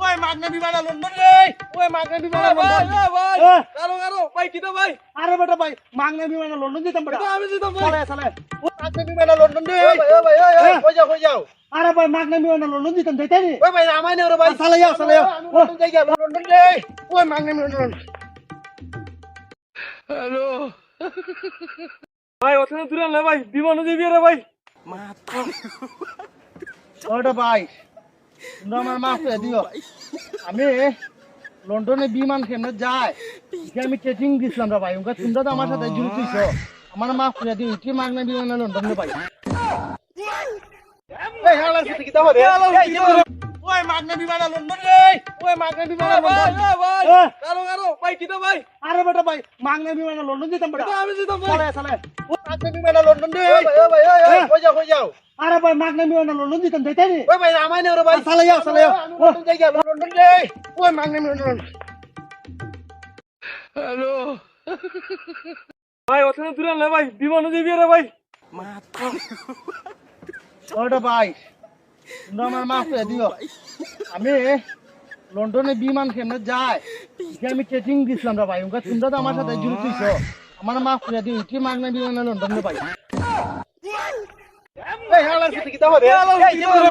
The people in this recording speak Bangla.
ওই মাগনা বিমানে লন্ডন রে ওই মাগনা বিমানে লন্ডন ভাই কারো কারো ভাই কিটা ভাই আরে বেটা ভাই মাগনা বিমানে লন্ডন যেতাম বেটা আমি যেতাম ভাই চলে চলে ওই মাগনা বিমানে লন্ডন রে ভাই কই যাও আরে ভাই মাগনা বিমানে লন্ডন যেতাম যাইতাই রে ওই ভাই আমায় নে রে ভাই চলে যাও লন্ডন যাই গেল লন্ডন রে ওই মাগনা বিমানে লন্ডন হ্যালো ভাই ওখানে দূরে না ভাই বিমানে যাবি রে ভাই ওটা ভাই তোমরা আমার মাফ করে দিও আমি লন্ডনে বিমান কেমনে যায় যে আমি ট্রেনিং দিছিলাম রে ভাই তোমরা তো আমার সাথে জড়িত হইছো আমার মাফ করে দিও কি মাগনা বিমানে লন্ডনে ভাই এই হালা সিটি কিটা হরে ওই মাগনা বিমানে লন্ডন রে ওই মাগনা বিমানে লন্ডন ভাই কারো কারো ভাই কিটা ভাই আরে বেটা ভাই মাগনা বিমানে লন্ডন যেতাম বেটা আমি যেতাম ভাই চলে চলে ওই মাগনা বিমানে লন্ডন রে ভাই কই যাও আরে ভাই মাগনা বিমানে লন্ডন যেতাম যাইতাই রে ওই ভাই আমায় নে রে ভাই চলে যাও লন্ডন যাই গেল লন্ডন রে ওই মাগনা বিমানে লন্ডন হ্যালো ভাই ওখানে দূরে না ভাই বিমানে যাবি রে ভাই ওটা ভাই তোমরা আমার মাফ করে দিও আমি লন্ডনে বিমান কেমনে যায় যে আমি ট্রেনিং দিছিলাম রে ভাই তোমরা তো আমার সাথে জড়িত হইছো আমার মাফ করে দিও কি মাগনা বিমানে লন্ডনে ভাই এই হালা সিটি কিটা হরে